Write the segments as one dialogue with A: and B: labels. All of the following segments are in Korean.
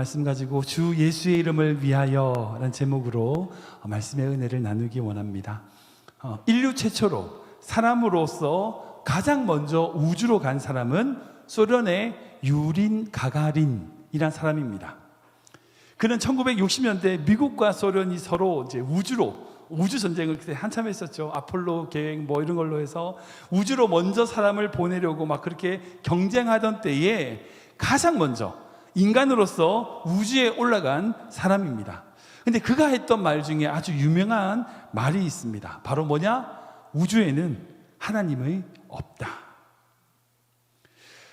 A: 말씀 가지고 주 예수의 이름을 위하여 라는 제목으로 말씀의 은혜를 나누기 원합니다. 인류 최초로 사람으로서 가장 먼저 우주로 간 사람은 소련의 유린 가가린이란 사람입니다. 그는 1960년대 미국과 소련이 서로 이제 우주 전쟁을 그때 한참 했었죠. 아폴로 계획 뭐 이런 걸로 해서 우주로 먼저 사람을 보내려고 막 그렇게 경쟁하던 때에 가장 먼저 인간으로서 우주에 올라간 사람입니다. 근데 그가 했던 말 중에 아주 유명한 말이 있습니다. 바로 뭐냐? 우주에는 하나님의 없다.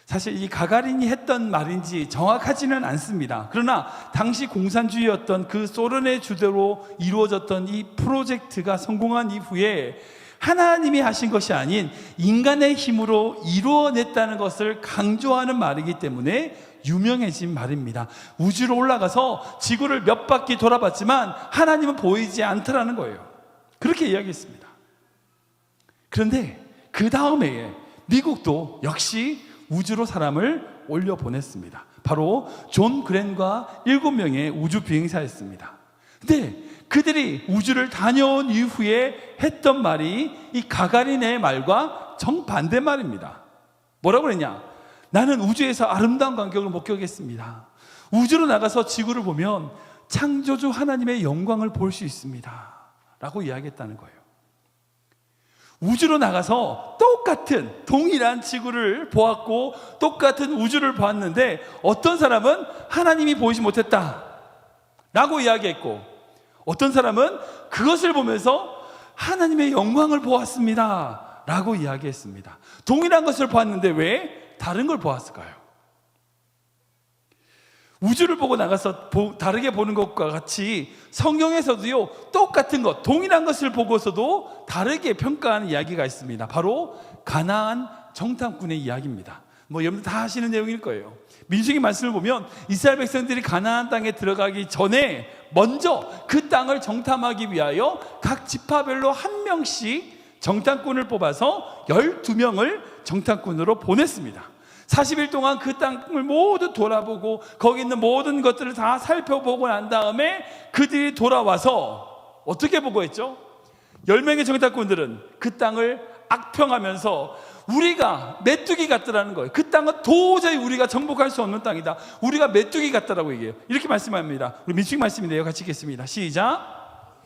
A: 사실 이 가가린이 했던 말인지 정확하지는 않습니다. 그러나 당시 공산주의였던 그 소련의 주도로 이루어졌던 이 프로젝트가 성공한 이후에 하나님이 하신 것이 아닌 인간의 힘으로 이루어냈다는 것을 강조하는 말이기 때문에 유명해진 말입니다. 우주로 올라가서 지구를 몇 바퀴 돌아봤지만 하나님은 보이지 않더라는 거예요. 그렇게 이야기했습니다. 그런데 그 다음에 미국도 역시 우주로 사람을 올려보냈습니다. 바로 존 그랜과 7명의 우주 비행사였습니다. 근데 그들이 우주를 다녀온 이후에 했던 말이 이 가가린의 말과 정반대 말입니다. 뭐라고 그랬냐? 나는 우주에서 아름다운 광경을 목격했습니다. 우주로 나가서 지구를 보면 창조주 하나님의 영광을 볼 수 있습니다 라고 이야기했다는 거예요. 우주로 나가서 똑같은 동일한 지구를 보았고 똑같은 우주를 보았는데 어떤 사람은 하나님이 보이지 못했다 라고 이야기했고 어떤 사람은 그것을 보면서 하나님의 영광을 보았습니다 라고 이야기했습니다. 동일한 것을 보았는데 왜 다른 걸 보았을까요? 우주를 보고 나가서 다르게 보는 것과 같이 성경에서도요 똑같은 것, 동일한 것을 보고서도 다르게 평가하는 이야기가 있습니다. 바로 가나안 정탐꾼의 이야기입니다. 여러분들 다 아시는 내용일 거예요. 민수기 말씀을 보면 이스라엘 백성들이 가나안 땅에 들어가기 전에 먼저 그 땅을 정탐하기 위하여 각 지파별로 한 명씩 정탐꾼을 뽑아서 12명을 정탐꾼으로 보냈습니다. 40일 동안 그 땅을 모두 돌아보고 거기 있는 모든 것들을 다 살펴보고 난 다음에 그들이 돌아와서 어떻게 보고했죠? 10명의 정탐꾼들은 그 땅을 악평하면서 우리가 메뚜기 같다라는 거예요. 그 땅은 도저히 우리가 정복할 수 없는 땅이다. 우리가 메뚜기 같다라고 얘기해요. 이렇게 말씀합니다. 우리 민수기 말씀인데요. 같이 읽겠습니다. 시작.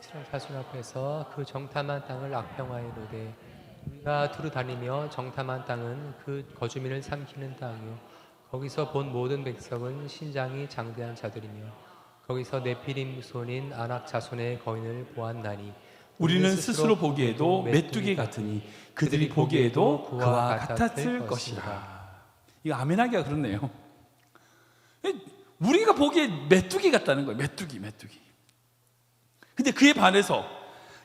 B: 이스라엘 자손 앞에서 그 정탐한 땅을 악평하이로되 우리가 두루 다니며 정탐한 땅은 그 거주민을 삼키는 땅이요 거기서 본 모든 백성은 신장이 장대한 자들이며 거기서 네피림 후손인 아낙 자손의 거인을 보았나니
A: 우리는 스스로 보기에도 메뚜기 같으니 그들이 보기에도 그와 같았을 것이라. 이거 아멘하기가 그렇네요. 우리가 보기에 메뚜기 같다는 거예요. 메뚜기. 근데 그에 반해서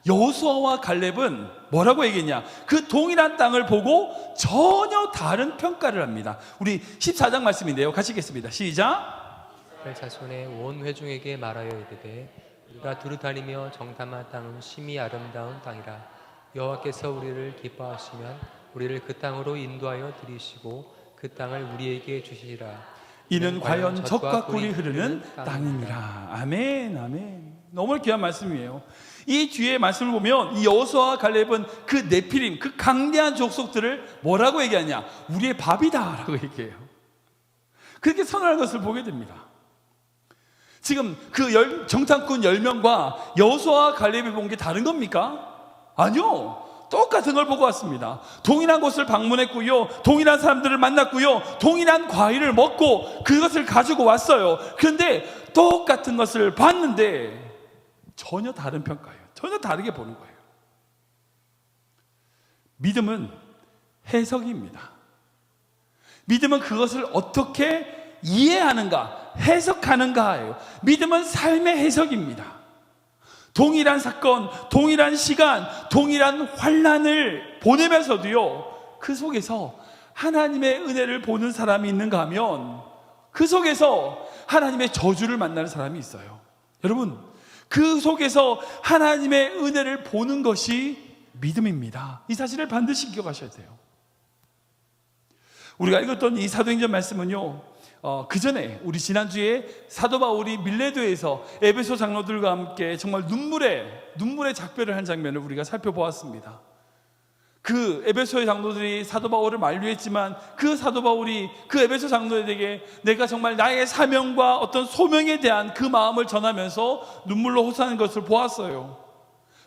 A: 여호수아와 갈렙은 뭐라고 얘기했냐? 그 동일한 땅을 보고 전혀 다른 평가를 합니다. 우리 14장 말씀인데요. 같이 읽겠습니다. 시작.
B: 이스라엘 자손의 온 회중에게 말하여 이르되 우리가 두루 다니며 정탐한 땅은 심히 아름다운 땅이라. 여호와께서 우리를 기뻐하시면 우리를 그 땅으로 인도하여 들이시고 그 땅을 우리에게 주시리라.
A: 이는 과연 젖과 꿀이 흐르는 땅이니라. 아멘. 너무 귀한 말씀이에요. 이 뒤에 말씀을 보면 이 여호수아와 갈렙은 그 네피림, 그 강대한 족속들을 뭐라고 얘기하냐? 우리의 밥이다 라고 얘기해요. 그렇게 선언할 것을 보게 됩니다. 지금 그 정탐꾼 10명과 여호수아와 갈렙이 본 게 다른 겁니까? 아니요. 똑같은 걸 보고 왔습니다. 동일한 곳을 방문했고요, 동일한 사람들을 만났고요, 동일한 과일을 먹고 그것을 가지고 왔어요. 그런데 똑같은 것을 봤는데 전혀 다른 평가예요. 전혀 다르게 보는 거예요. 믿음은 해석입니다. 믿음은 그것을 어떻게 이해하는가, 해석하는가예요. 믿음은 삶의 해석입니다. 동일한 사건, 동일한 시간, 동일한 환난을 보내면서도요, 그 속에서 하나님의 은혜를 보는 사람이 있는가 하면 그 속에서 하나님의 저주를 만나는 사람이 있어요. 여러분, 그 속에서 하나님의 은혜를 보는 것이 믿음입니다. 이 사실을 반드시 기억하셔야 돼요. 우리가 읽었던 이 사도행전 말씀은요, 그 전에 우리 지난주에 사도 바울이 밀레도에서 에베소 장로들과 함께 정말 눈물의 작별을 한 장면을 우리가 살펴보았습니다. 그 에베소의 장로들이 사도 바울을 만류했지만 그 사도 바울이 그 에베소 장로들에게 내가 정말 나의 사명과 어떤 소명에 대한 그 마음을 전하면서 눈물로 호소하는 것을 보았어요.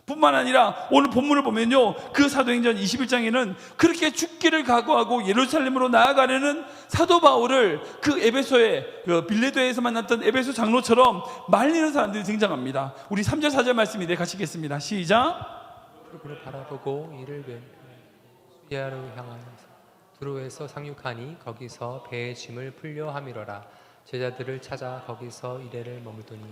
A: 뿐만 아니라 오늘 본문을 보면요, 그 사도행전 21장에는 그렇게 죽기를 각오하고 예루살렘으로 나아가려는 사도 바울을 그 에베소의 그 빌레도에서 만났던 에베소 장로처럼 말리는 사람들이 등장합니다. 우리 3절 4절 말씀인데 같이 읽겠습니다. 시작.
B: 무릎으로 바라보고 이를 왼 수리아로 향하여서 두로에서 상륙하니 거기서 배의 짐을 풀려 함이러라. 제자들을 찾아 거기서 이래를 머물더니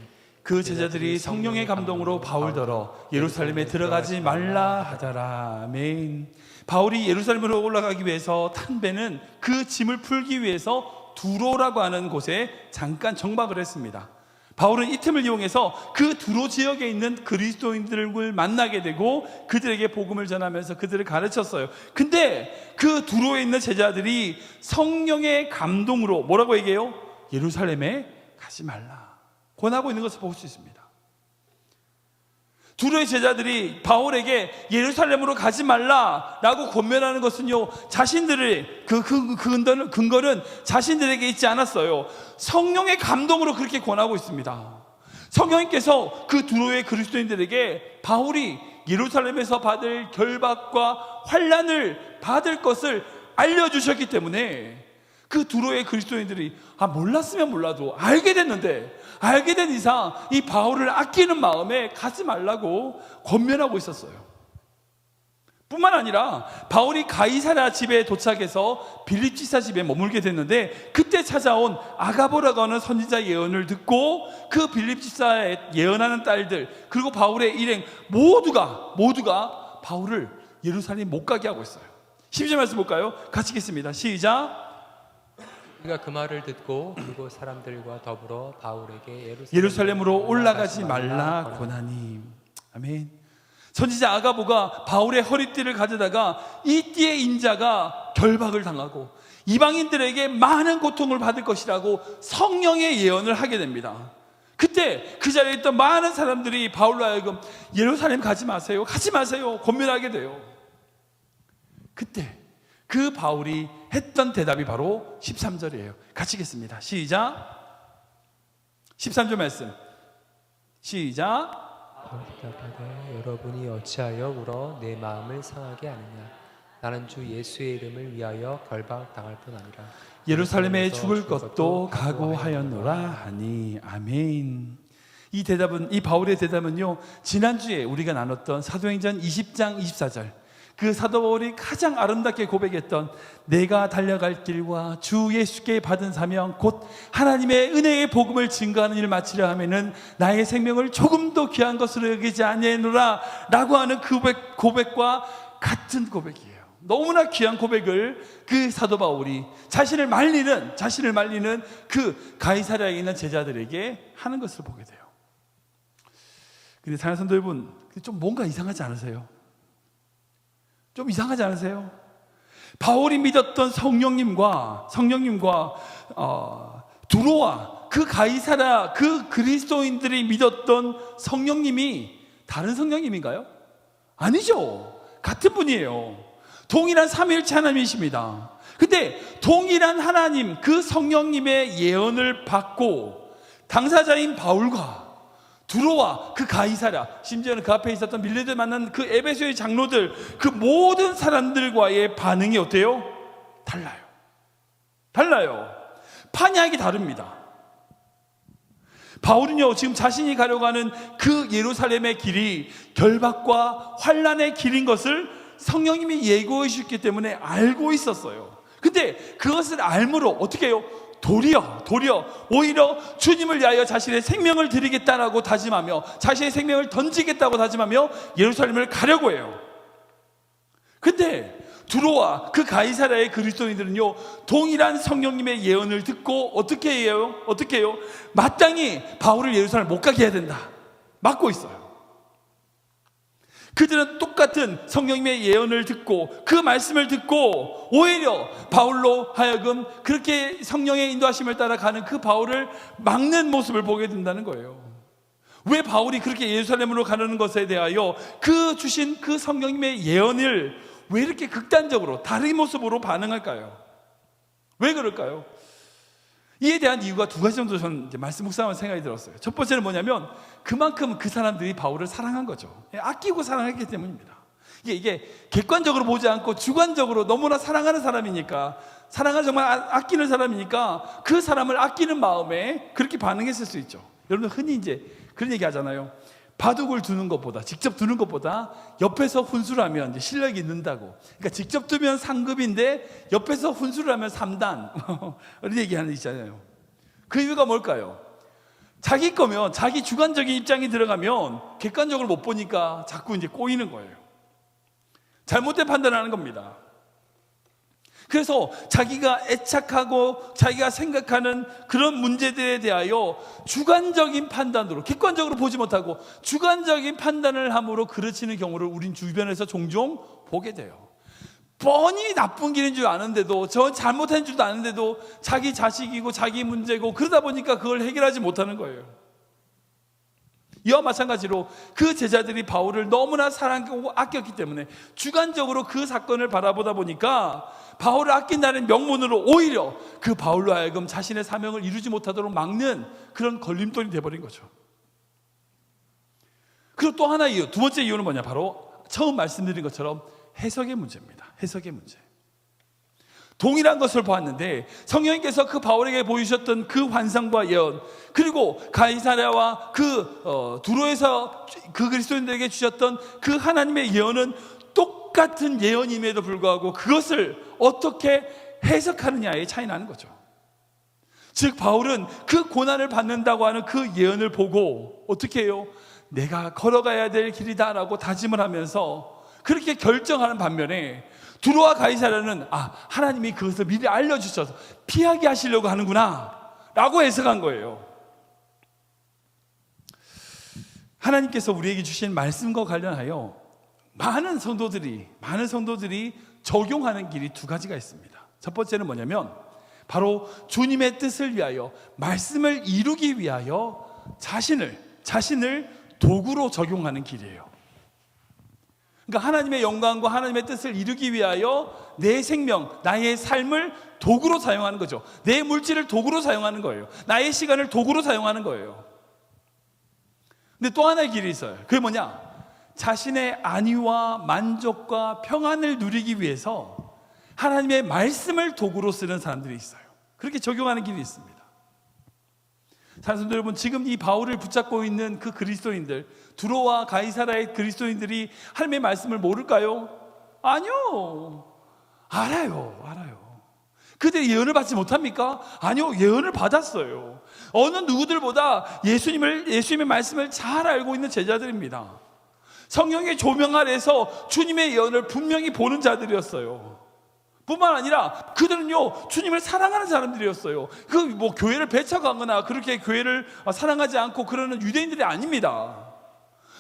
A: 그 제자들이 성령의 감동으로 바울더러 예루살렘에 들어가지 말라 하더라. 아멘. 바울이 예루살렘으로 올라가기 위해서 탄 배는 그 짐을 풀기 위해서 두로라고 하는 곳에 잠깐 정박을 했습니다. 바울은 이 틈을 이용해서 그 두로 지역에 있는 그리스도인들을 만나게 되고 그들에게 복음을 전하면서 그들을 가르쳤어요. 근데 그 두로에 있는 제자들이 성령의 감동으로 뭐라고 얘기해요? 예루살렘에 가지 말라 권하고 있는 것을 볼 수 있습니다. 두로의 제자들이 바울에게 예루살렘으로 가지 말라라고 권면하는 것은요, 자신들의 근거는 자신들에게 있지 않았어요. 성령의 감동으로 그렇게 권하고 있습니다. 성령님께서 그 두로의 그리스도인들에게 바울이 예루살렘에서 받을 결박과 환난을 받을 것을 알려주셨기 때문에 그 두로의 그리스도인들이 몰랐으면 몰라도 알게 됐는데, 알게 된 이상 이 바울을 아끼는 마음에 가지 말라고 권면하고 있었어요. 뿐만 아니라 바울이 가이사랴 집에 도착해서 빌립 지사 집에 머물게 됐는데, 그때 찾아온 아가보라고 하는 선지자 예언을 듣고 그 빌립 지사의 예언하는 딸들 그리고 바울의 일행 모두가 바울을 예루살렘 못 가게 하고 있어요. 10절 말씀 볼까요? 같이 읽겠습니다. 시작.
B: 우리가 그 말을 듣고 그리고 사람들과 더불어 바울에게
A: 예루살렘으로 올라가지 말라 권하니. 아멘. 선지자 아가보가 바울의 허리띠를 가져다가 이 띠의 인자가 결박을 당하고 이방인들에게 많은 고통을 받을 것이라고 성령의 예언을 하게 됩니다. 그때 그 자리에 있던 많은 사람들이 바울로 하여금 예루살렘 가지 마세요 권면하게 돼요. 그때 그 바울이 했던 대답이 바로 13절이에요. 같이 읽겠습니다. 시작. 13절 말씀. 시작.
B: 대답하되 여러분이 어찌하여 울어 내 마음을 상하게 하느냐. 나는 주 예수의 이름을 위하여 결박당할 뿐 아니라
A: 예루살렘에 죽을 것도 각오하였노라 하니. 아멘. 이 바울의 대답은요, 지난주에 우리가 나눴던 사도행전 20장 24절 그 사도 바울이 가장 아름답게 고백했던 내가 달려갈 길과 주 예수께 받은 사명 곧 하나님의 은혜의 복음을 증거하는 일을 마치려 하면은 나의 생명을 조금도 귀한 것으로 여기지 아니하노라 라고 하는 그 고백과 같은 고백이에요. 너무나 귀한 고백을 그 사도 바울이 자신을 말리는 그 가이사랴에 있는 제자들에게 하는 것을 보게 돼요. 근데 사랑하는 성도 여러분, 좀 뭔가 이상하지 않으세요? 좀 이상하지 않으세요? 바울이 믿었던 성령님과 두로와 그 가이사랴 그 그리스도인들이 믿었던 성령님이 다른 성령님인가요? 아니죠. 같은 분이에요. 동일한 삼위일체 하나님이십니다. 근데 동일한 하나님 그 성령님의 예언을 받고 당사자인 바울과 두로와 그 가이사랴, 심지어는 그 앞에 있었던 밀레도에 만난 그 에베소의 장로들, 그 모든 사람들과의 반응이 어때요? 달라요. 판약이 다릅니다. 바울은요, 지금 자신이 가려고 하는 그 예루살렘의 길이 결박과 환난의 길인 것을 성령님이 예고해 주셨기 때문에 알고 있었어요. 근데 그것을 알므로 어떻게 해요? 도리어 오히려 주님을 위하여 자신의 생명을 드리겠다라고 다짐하며 자신의 생명을 던지겠다고 다짐하며 예루살렘을 가려고 해요. 근데 두로와 그 가이사랴의 그리스도인들은요, 동일한 성령님의 예언을 듣고 어떻게 해요? 마땅히 바울을 예루살렘 못 가게 해야 된다 막고 있어요. 그들은 똑같은 성령님의 예언을 듣고 그 말씀을 듣고 오히려 바울로 하여금 그렇게 성령의 인도하심을 따라가는 그 바울을 막는 모습을 보게 된다는 거예요. 왜 바울이 그렇게 예루살렘으로 가려는 것에 대하여 그 주신 그 성령님의 예언을 왜 이렇게 극단적으로 다른 모습으로 반응할까요? 왜 그럴까요? 이에 대한 이유가 두 가지 정도 저는 말씀 묵상하면서 생각이 들었어요. 첫 번째는 뭐냐면 그만큼 그 사람들이 바울을 사랑한 거죠. 아끼고 사랑했기 때문입니다. 이게 객관적으로 보지 않고 주관적으로 너무나 사랑하는 사람이니까, 사랑을 정말 아끼는 사람이니까 그 사람을 아끼는 마음에 그렇게 반응했을 수 있죠. 여러분 흔히 이제 그런 얘기 하잖아요. 바둑을 두는 것보다, 직접 두는 것보다 옆에서 훈수를 하면 이제 실력이 는다고. 그러니까 직접 두면 상급인데 옆에서 훈수를 하면 3단 이런 얘기하는 있잖아요. 그 이유가 뭘까요? 자기 거면, 자기 주관적인 입장이 들어가면 객관적으로 못 보니까 자꾸 이제 꼬이는 거예요. 잘못된 판단하는 겁니다. 그래서 자기가 애착하고 자기가 생각하는 그런 문제들에 대하여 주관적인 판단으로, 객관적으로 보지 못하고 주관적인 판단을 함으로 그르치는 경우를 우린 주변에서 종종 보게 돼요. 뻔히 나쁜 길인 줄 아는데도, 저 잘못한 줄도 아는데도 자기 자식이고 자기 문제고 그러다 보니까 그걸 해결하지 못하는 거예요. 이와 마찬가지로 그 제자들이 바울을 너무나 사랑하고 아꼈기 때문에 주관적으로 그 사건을 바라보다 보니까 바울을 아낀다는 명분으로 오히려 그 바울로 하여금 자신의 사명을 이루지 못하도록 막는 그런 걸림돌이 되어버린 거죠. 그리고 또 하나 이유, 두 번째 이유는 뭐냐, 바로 처음 말씀드린 것처럼 해석의 문제입니다. 해석의 문제. 동일한 것을 보았는데 성령님께서 그 바울에게 보이셨던 그 환상과 예언, 그리고 가이사랴와 그 두로에서 그 그리스도인들에게 주셨던 그 하나님의 예언은 똑같은 예언임에도 불구하고 그것을 어떻게 해석하느냐에 차이 나는 거죠. 즉 바울은 그 고난을 받는다고 하는 그 예언을 보고 어떻게 해요? 내가 걸어가야 될 길이다 라고 다짐을 하면서 그렇게 결정하는 반면에 두로와 가이사랴는 하나님이 그것을 미리 알려주셔서 피하게 하시려고 하는구나 라고 해석한 거예요. 하나님께서 우리에게 주신 말씀과 관련하여 많은 성도들이 적용하는 길이 두 가지가 있습니다. 첫 번째는 뭐냐면 바로 주님의 뜻을 위하여, 말씀을 이루기 위하여 자신을 도구로 적용하는 길이에요. 그러니까 하나님의 영광과 하나님의 뜻을 이루기 위하여 내 생명, 나의 삶을 도구로 사용하는 거죠. 내 물질을 도구로 사용하는 거예요. 나의 시간을 도구로 사용하는 거예요. 근데 또 하나의 길이 있어요. 그게 뭐냐? 자신의 안위와 만족과 평안을 누리기 위해서 하나님의 말씀을 도구로 쓰는 사람들이 있어요. 그렇게 적용하는 길이 있습니다. 사랑하는 여러분, 지금 이 바울을 붙잡고 있는 그 그리스도인들, 두로와 가이사라의 그리스도인들이 하나님의 말씀을 모를까요? 아니요. 알아요. 그들이 예언을 받지 못합니까? 아니요. 예언을 받았어요. 어느 누구들보다 예수님의 말씀을 잘 알고 있는 제자들입니다. 성령의 조명 아래서 주님의 예언을 분명히 보는 자들이었어요. 뿐만 아니라 그들은요, 주님을 사랑하는 사람들이었어요. 교회를 배척하거나 그렇게 교회를 사랑하지 않고 그러는 유대인들이 아닙니다.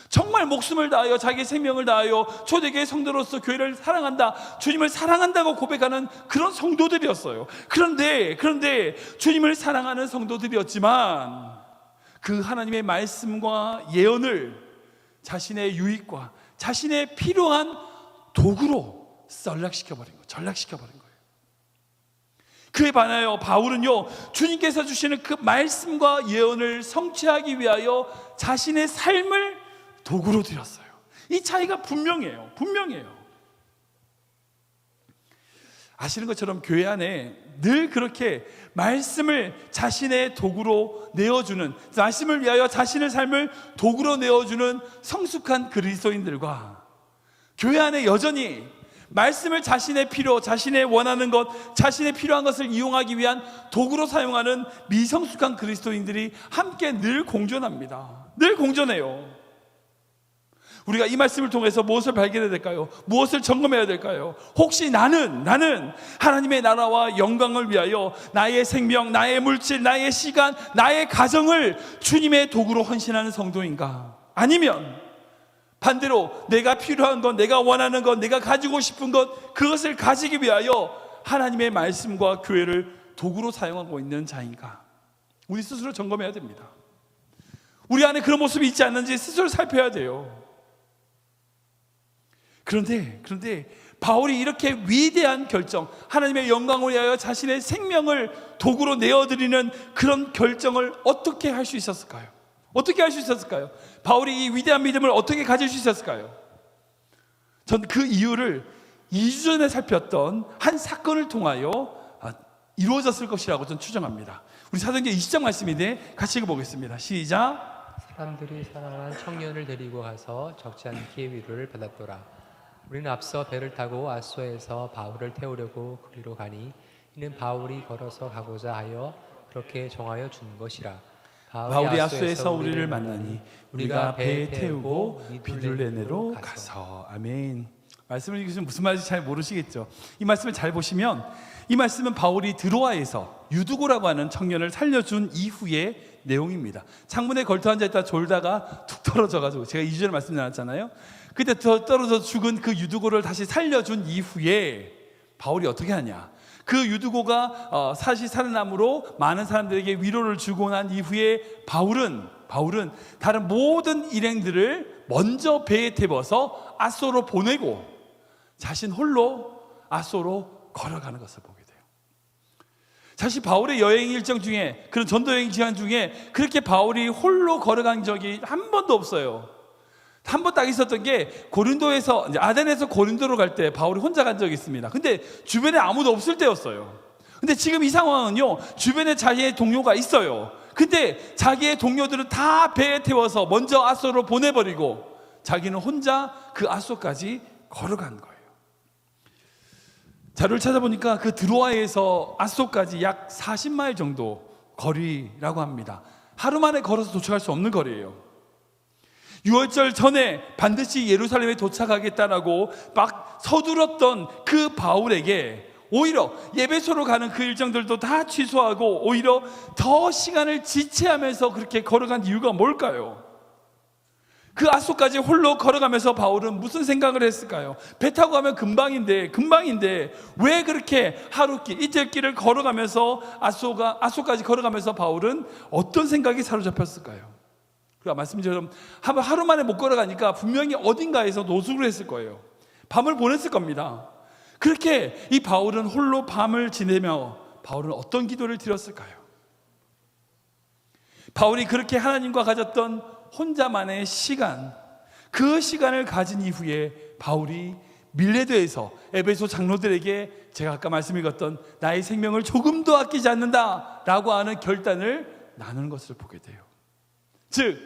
A: 정말 목숨을 다하여 자기 생명을 다하여 초대교회 성도로서 교회를 사랑한다, 주님을 사랑한다고 고백하는 그런 성도들이었어요. 그런데 주님을 사랑하는 성도들이었지만 그 하나님의 말씀과 예언을 자신의 유익과 자신의 필요한 도구로 전락시켜버린 거예요. 그에 반하여 바울은요, 주님께서 주시는 그 말씀과 예언을 성취하기 위하여 자신의 삶을 도구로 드렸어요. 이 차이가 분명해요. 아시는 것처럼 교회 안에 늘 그렇게 말씀을 자신의 도구로 내어주는, 말씀을 위하여 자신의 삶을 도구로 내어주는 성숙한 그리스도인들과 교회 안에 여전히 말씀을 자신의 필요, 자신의 원하는 것, 자신의 필요한 것을 이용하기 위한 도구로 사용하는 미성숙한 그리스도인들이 함께 늘 공존합니다. 늘 공존해요. 우리가 이 말씀을 통해서 무엇을 발견해야 될까요? 무엇을 점검해야 될까요? 혹시 나는 하나님의 나라와 영광을 위하여 나의 생명, 나의 물질, 나의 시간, 나의 가정을 주님의 도구로 헌신하는 성도인가? 아니면 반대로 내가 필요한 것, 내가 원하는 것, 내가 가지고 싶은 것, 그것을 가지기 위하여 하나님의 말씀과 교회를 도구로 사용하고 있는 자인가? 우리 스스로 점검해야 됩니다. 우리 안에 그런 모습이 있지 않는지 스스로 살펴야 돼요. 그런데 바울이 이렇게 위대한 결정, 하나님의 영광을 위하여 자신의 생명을 도구로 내어드리는 그런 결정을 어떻게 할 수 있었을까요? 어떻게 할 수 있었을까요? 바울이 이 위대한 믿음을 어떻게 가질 수 있었을까요? 전 그 이유를 2주 전에 살폈던 한 사건을 통하여 이루어졌을 것이라고 저는 추정합니다. 우리 사도행전 20장 말씀인데 같이 읽어보겠습니다. 시작.
B: 사람들이 사랑한 청년을 데리고 가서 적지 않게 위로를 받았더라. 우리는 앞서 배를 타고 아소에서 바울을 태우려고 그리로 가니 이는 바울이 걸어서 가고자 하여 그렇게 정하여 준 것이라.
A: 바울이 아소에서 우리를 만나니 우리가 배에 태우고 비둘레네로 가서. 아멘. 말씀을 읽으시면 무슨 말인지 잘 모르시겠죠. 이 말씀을 잘 보시면 이 말씀은 바울이 드로아에서 유두고라고 하는 청년을 살려준 이후의 내용입니다. 창문에 걸터 앉아있다 졸다가 툭 떨어져가지고 제가 2주 전에 말씀드렸잖아요. 그때 떨어져 죽은 그 유두고를 다시 살려준 이후에 바울이 어떻게 하냐, 그 유두고가 사시 살아남으로 많은 사람들에게 위로를 주고 난 이후에 바울은 다른 모든 일행들을 먼저 배에 태워서 아소로 보내고 자신 홀로 아소로 걸어가는 것을 보게 돼요. 사실 바울의 여행 일정 중에, 그런 전도 여행 기간 중에 그렇게 바울이 홀로 걸어간 적이 한 번도 없어요. 한 번 딱 있었던 게 고린도에서, 이제 아덴에서 고린도로 갈 때 바울이 혼자 간 적이 있습니다. 근데 주변에 아무도 없을 때였어요. 근데 지금 이 상황은요, 주변에 자기의 동료가 있어요. 근데 자기의 동료들은 다 배에 태워서 먼저 아소로 보내버리고 자기는 혼자 그 아소까지 걸어간 거예요. 자료를 찾아보니까 그 드로아에서 아소까지 약 40마일 정도 거리라고 합니다. 하루 만에 걸어서 도착할 수 없는 거리예요. 6월절 전에 반드시 예루살렘에 도착하겠다라고 막 서둘렀던 그 바울에게 오히려 예배소로 가는 그 일정들도 다 취소하고 오히려 더 시간을 지체하면서 그렇게 걸어간 이유가 뭘까요? 그 아소까지 홀로 걸어가면서 바울은 무슨 생각을 했을까요? 배 타고 가면 금방인데 왜 그렇게 하루길, 이틀길을 걸어가면서 아소까지 걸어가면서 바울은 어떤 생각이 사로잡혔을까요? 그러니까 말씀처럼 하루 만에 못 걸어가니까 분명히 어딘가에서 노숙을 했을 거예요. 밤을 보냈을 겁니다. 그렇게 이 바울은 홀로 밤을 지내며 바울은 어떤 기도를 드렸을까요? 바울이 그렇게 하나님과 가졌던 혼자만의 시간, 그 시간을 가진 이후에 바울이 밀레도에서 에베소 장로들에게 제가 아까 말씀 읽었던 나의 생명을 조금도 아끼지 않는다 라고 하는 결단을 나누는 것을 보게 돼요. 즉,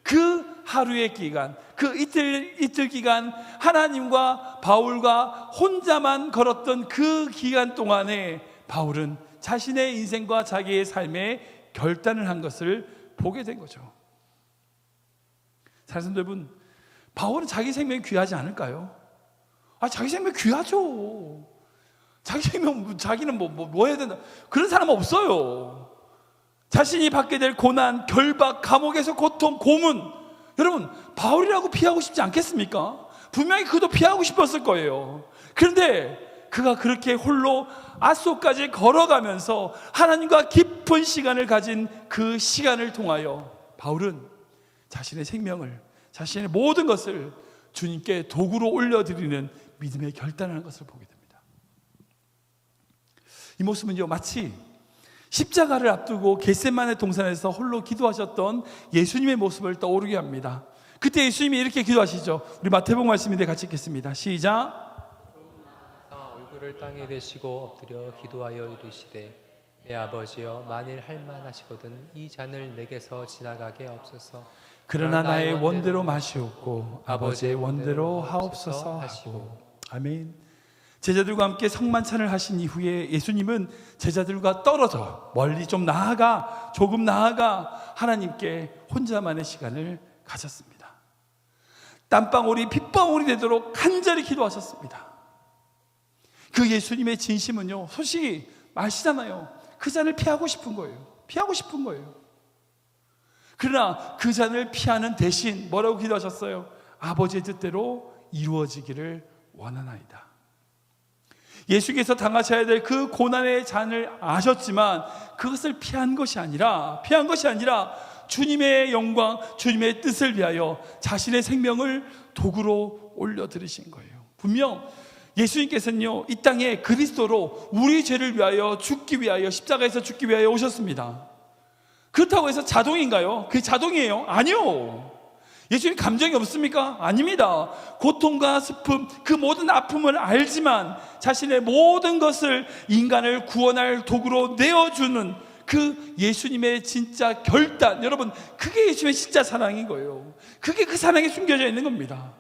A: 그 하루의 기간, 그 이틀 기간 하나님과 바울과 혼자만 걸었던 그 기간 동안에 바울은 자신의 인생과 자기의 삶에 결단을 한 것을 보게 된 거죠. 사랑하는 여러분, 바울은 자기 생명이 귀하지 않을까요? 자기 생명 귀하죠. 자기 생명, 자기는 뭐 해야 된다, 그런 사람 없어요. 자신이 받게 될 고난, 결박, 감옥에서 고통, 고문, 여러분 바울이라고 피하고 싶지 않겠습니까? 분명히 그도 피하고 싶었을 거예요. 그런데 그가 그렇게 홀로 아소까지 걸어가면서 하나님과 깊은 시간을 가진 그 시간을 통하여 바울은 자신의 생명을, 자신의 모든 것을 주님께 도구로 올려드리는 믿음의 결단을 한 것을 보게 됩니다. 이 모습은요, 마치 십자가를 앞두고 겟세마네 동산에서 홀로 기도하셨던 예수님의 모습을 떠오르게 합니다. 그때 예수님이 이렇게 기도하시죠. 우리 마태복음 말씀인데 같이 읽겠습니다. 시작.
B: 얼굴을 땅에 대시고 엎드려 기도하여 이르시되 내 아버지여, 만일 할만하시거든 이 잔을 내게서 지나가게 없소서.
A: 그러나 나의 원대로 마시옵고 아버지의 원대로 하옵소서 하시고. 아멘. 제자들과 함께 성만찬을 하신 이후에 예수님은 제자들과 떨어져 멀리 좀 나아가, 조금 나아가 하나님께 혼자만의 시간을 가졌습니다. 땀방울이 핏방울이 되도록 간절히 기도하셨습니다. 그 예수님의 진심은요, 솔직히 마시잖아요. 그 잔을 피하고 싶은 거예요. 피하고 싶은 거예요. 그러나 그 잔을 피하는 대신 뭐라고 기도하셨어요? 아버지의 뜻대로 이루어지기를 원하나이다. 예수께서 당하셔야 될 그 고난의 잔을 아셨지만 그것을 피한 것이 아니라 주님의 영광, 주님의 뜻을 위하여 자신의 생명을 도구로 올려드리신 거예요. 분명 예수님께서는요, 이 땅에 그리스도로 우리 죄를 위하여 죽기 위하여, 십자가에서 죽기 위하여 오셨습니다. 그렇다고 해서 자동인가요? 그게 자동이에요? 아니요. 예수님 감정이 없습니까? 아닙니다. 고통과 슬픔, 그 모든 아픔을 알지만 자신의 모든 것을 인간을 구원할 도구로 내어주는 그 예수님의 진짜 결단, 여러분, 그게 예수님의 진짜 사랑인 거예요. 그게 그 사랑에 숨겨져 있는 겁니다.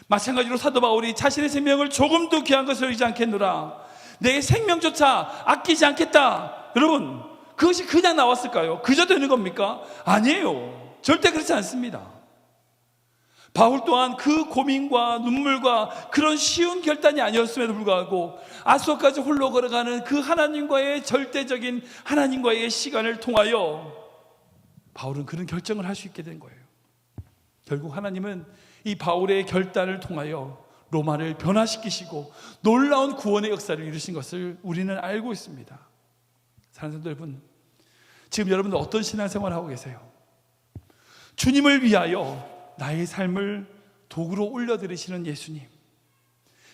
A: 마찬가지로 사도 바울이 자신의 생명을 조금도 귀한 것을 여기지 않겠노라, 내 생명조차 아끼지 않겠다. 여러분, 그것이 그냥 나왔을까요? 그저 되는 겁니까? 아니에요. 절대 그렇지 않습니다. 바울 또한 그 고민과 눈물과 그런 쉬운 결단이 아니었음에도 불구하고 아소까지 홀로 걸어가는 그 하나님과의 절대적인 하나님과의 시간을 통하여 바울은 그런 결정을 할 수 있게 된 거예요. 결국 하나님은 이 바울의 결단을 통하여 로마를 변화시키시고 놀라운 구원의 역사를 이루신 것을 우리는 알고 있습니다. 사랑하는 성도 여러분, 지금 여러분들 어떤 신앙생활을 하고 계세요? 주님을 위하여 나의 삶을 도구로 올려드리시는 예수님,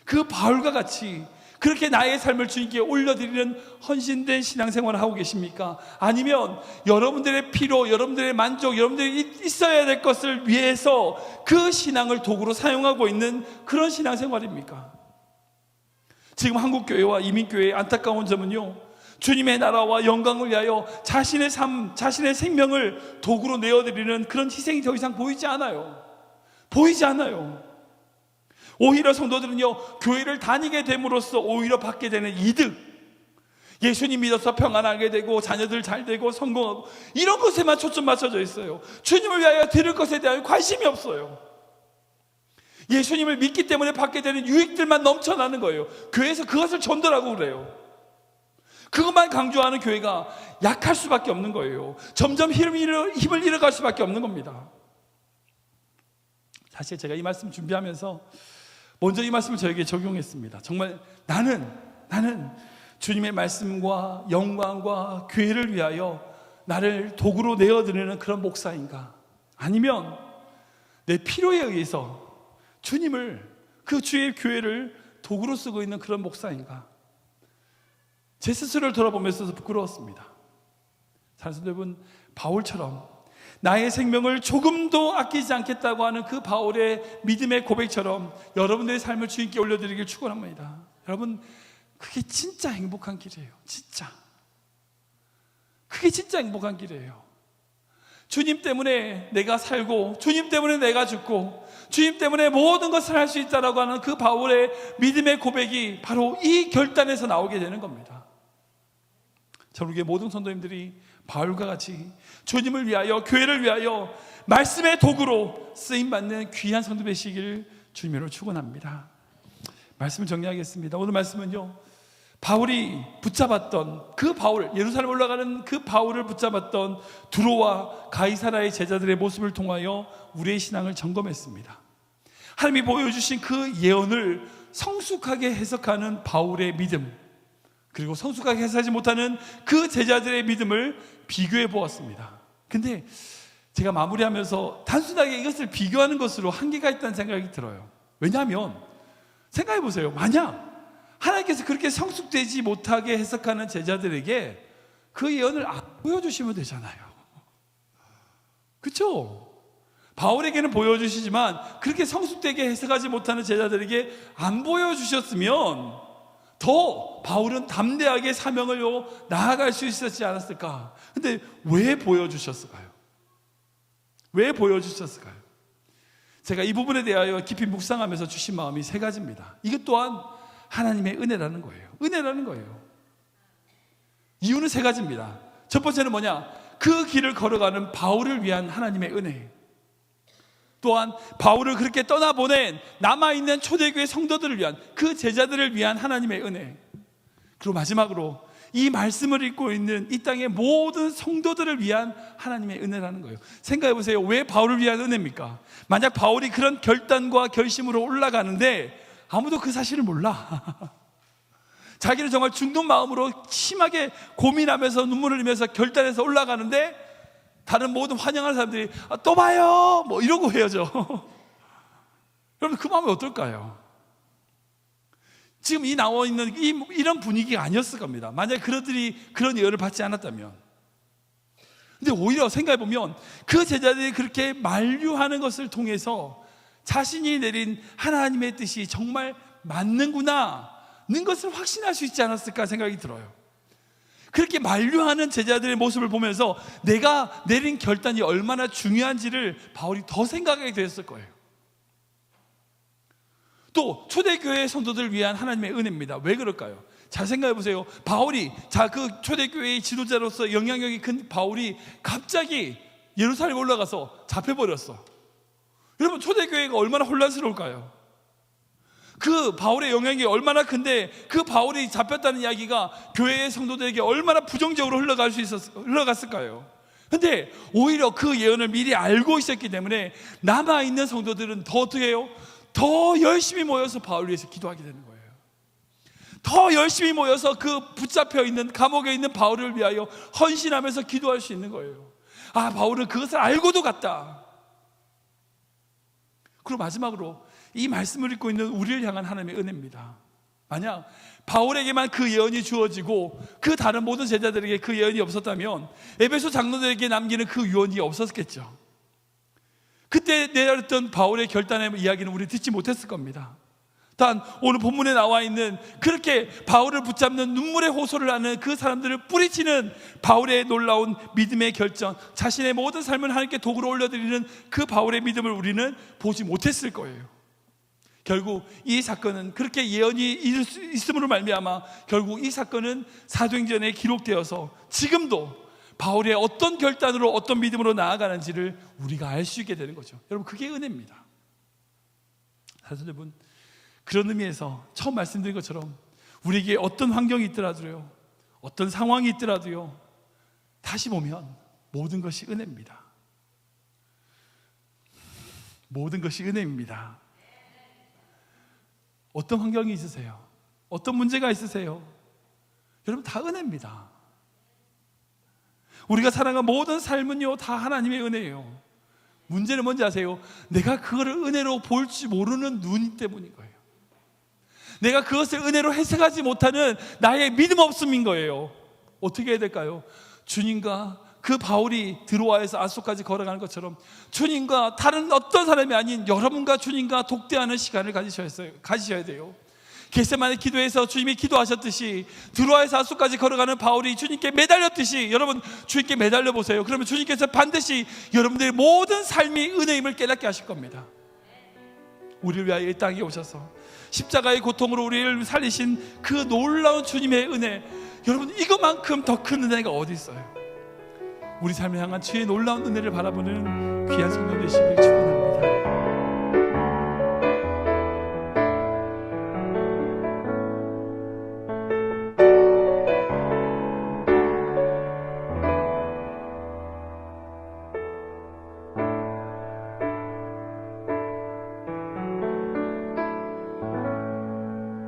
A: 그 바울과 같이 그렇게 나의 삶을 주님께 올려드리는 헌신된 신앙생활을 하고 계십니까? 아니면 여러분들의 필요, 여러분들의 만족, 여러분들이 있어야 될 것을 위해서 그 신앙을 도구로 사용하고 있는 그런 신앙생활입니까? 지금 한국교회와 이민교회의 안타까운 점은요, 주님의 나라와 영광을 위하여 자신의 삶, 자신의 생명을 도구로 내어드리는 그런 희생이 더 이상 보이지 않아요. 보이지 않아요. 오히려 성도들은요, 교회를 다니게 됨으로써 오히려 받게 되는 이득, 예수님 믿어서 평안하게 되고 자녀들 잘 되고 성공하고, 이런 것에만 초점 맞춰져 있어요. 주님을 위하여 드릴 것에 대한 관심이 없어요. 예수님을 믿기 때문에 받게 되는 유익들만 넘쳐나는 거예요. 교회에서 그것을 전달하고 그래요. 그것만 강조하는 교회가 약할 수밖에 없는 거예요. 점점 힘을 잃어갈 수밖에 없는 겁니다. 사실 제가 이 말씀 준비하면서 먼저 이 말씀을 저에게 적용했습니다. 정말 나는 주님의 말씀과 영광과 교회를 위하여 나를 도구로 내어드리는 그런 목사인가? 아니면 내 필요에 의해서 주님을, 그 주의 교회를 도구로 쓰고 있는 그런 목사인가? 제 스스로를 돌아보면서 부끄러웠습니다. 사랑하는 여러분, 바울처럼 나의 생명을 조금도 아끼지 않겠다고 하는 그 바울의 믿음의 고백처럼 여러분들의 삶을 주님께 올려드리길 축원합니다. 여러분, 그게 진짜 행복한 길이에요. 진짜. 그게 진짜 행복한 길이에요. 주님 때문에 내가 살고, 주님 때문에 내가 죽고, 주님 때문에 모든 것을 할 수 있다라고 하는 그 바울의 믿음의 고백이 바로 이 결단에서 나오게 되는 겁니다. 저는 우리 모든 성도님들이 바울과 같이 주님을 위하여, 교회를 위하여 말씀의 도구로 쓰임받는 귀한 성도 되시기를 주님으로 축원합니다. 말씀을 정리하겠습니다. 오늘 말씀은요, 바울이 붙잡았던 그 바울, 예루살렘 올라가는 그 바울을 붙잡았던 두로와 가이사라의 제자들의 모습을 통하여 우리의 신앙을 점검했습니다. 하나님이 보여주신 그 예언을 성숙하게 해석하는 바울의 믿음, 그리고 성숙하게 해석하지 못하는 그 제자들의 믿음을 비교해 보았습니다. 근데 제가 마무리하면서 단순하게 이것을 비교하는 것으로 한계가 있다는 생각이 들어요. 왜냐하면 생각해 보세요. 만약 하나님께서 그렇게 성숙되지 못하게 해석하는 제자들에게 그 예언을 안 보여주시면 되잖아요. 그렇죠? 바울에게는 보여주시지만 그렇게 성숙되게 해석하지 못하는 제자들에게 안 보여주셨으면 더 바울은 담대하게 사명을 나아갈 수 있었지 않았을까? 근데 왜 보여주셨을까요? 왜 보여주셨을까요? 제가 이 부분에 대하여 깊이 묵상하면서 주신 마음이 세 가지입니다. 이것 또한 하나님의 은혜라는 거예요. 은혜라는 거예요. 이유는 세 가지입니다. 첫 번째는 뭐냐? 그 길을 걸어가는 바울을 위한 하나님의 은혜. 또한 바울을 그렇게 떠나보낸 남아있는 초대교회 성도들을 위한, 그 제자들을 위한 하나님의 은혜. 그리고 마지막으로 이 말씀을 읽고 있는 이 땅의 모든 성도들을 위한 하나님의 은혜라는 거예요. 생각해 보세요. 왜 바울을 위한 은혜입니까? 만약 바울이 그런 결단과 결심으로 올라가는데 아무도 그 사실을 몰라. 자기는 정말 죽는 마음으로 심하게 고민하면서 눈물을 흘리면서 결단해서 올라가는데 다른 모든 환영하는 사람들이 또 봐요 뭐 이러고 헤어져. 여러분 그 마음이 어떨까요? 지금 이 나와 있는 이런 분위기가 아니었을 겁니다. 만약에 그들이 그런 예언을 받지 않았다면. 근데 오히려 생각해 보면 그 제자들이 그렇게 만류하는 것을 통해서 자신이 내린 하나님의 뜻이 정말 맞는구나 는 것을 확신할 수 있지 않았을까 생각이 들어요. 그렇게 만류하는 제자들의 모습을 보면서 내가 내린 결단이 얼마나 중요한지를 바울이 더 생각하게 되었을 거예요. 또 초대교회 성도들을 위한 하나님의 은혜입니다. 왜 그럴까요? 잘 생각해 보세요. 바울이 그 초대교회의 지도자로서 영향력이 큰 바울이 갑자기 예루살렘 올라가서 잡혀버렸어. 여러분 초대교회가 얼마나 혼란스러울까요? 그 바울의 영향이 얼마나 큰데 그 바울이 잡혔다는 이야기가 교회의 성도들에게 얼마나 부정적으로 흘러갔을까요? 근데 오히려 그 예언을 미리 알고 있었기 때문에 남아있는 성도들은 더 어떻게 해요? 더 열심히 모여서 바울을 위해서 기도하게 되는 거예요. 더 열심히 모여서 그 붙잡혀 있는 감옥에 있는 바울을 위하여 헌신하면서 기도할 수 있는 거예요. 아, 바울은 그것을 알고도 갔다. 그리고 마지막으로 이 말씀을 읽고 있는 우리를 향한 하나님의 은혜입니다. 만약 바울에게만 그 예언이 주어지고 그 다른 모든 제자들에게 그 예언이 없었다면 에베소 장로들에게 남기는 그 유언이 없었겠죠. 그때 내렸던 바울의 결단의 이야기는 우리 듣지 못했을 겁니다. 단 오늘 본문에 나와 있는 그렇게 바울을 붙잡는 눈물의 호소를 하는 그 사람들을 뿌리치는 바울의 놀라운 믿음의 결정, 자신의 모든 삶을 하나님께 도구로 올려드리는 그 바울의 믿음을 우리는 보지 못했을 거예요. 결국 이 사건은 그렇게 예언이 있음으로 말미암아 결국 이 사건은 사도행전에 기록되어서 지금도 바울의 어떤 결단으로 어떤 믿음으로 나아가는지를 우리가 알 수 있게 되는 거죠. 여러분 그게 은혜입니다. 사실 여러분 그런 의미에서 처음 말씀드린 것처럼 우리에게 어떤 환경이 있더라도요, 어떤 상황이 있더라도요, 다시 보면 모든 것이 은혜입니다. 모든 것이 은혜입니다. 어떤 환경이 있으세요? 어떤 문제가 있으세요? 여러분 다 은혜입니다. 우리가 살아간 모든 삶은요 다 하나님의 은혜예요. 문제는 뭔지 아세요? 내가 그거를 은혜로 볼지 모르는 눈 때문인 거예요. 내가 그것을 은혜로 해석하지 못하는 나의 믿음 없음인 거예요. 어떻게 해야 될까요? 주님과 그 바울이 드로아에서 아소까지 걸어가는 것처럼 주님과 다른 어떤 사람이 아닌 여러분과 주님과 독대하는 시간을 가지셔야 돼요. 겟세마네 기도에서 주님이 기도하셨듯이 드로아에서 아소까지 걸어가는 바울이 주님께 매달렸듯이 여러분 주님께 매달려 보세요. 그러면 주님께서 반드시 여러분들의 모든 삶이 은혜임을 깨닫게 하실 겁니다. 우리를 위하여 이 땅에 오셔서 십자가의 고통으로 우리를 살리신 그 놀라운 주님의 은혜, 여러분 이것만큼 더 큰 은혜가 어디 있어요? 우리 삶을 향한 주의 놀라운 은혜를 바라보는 귀한 성도 되시길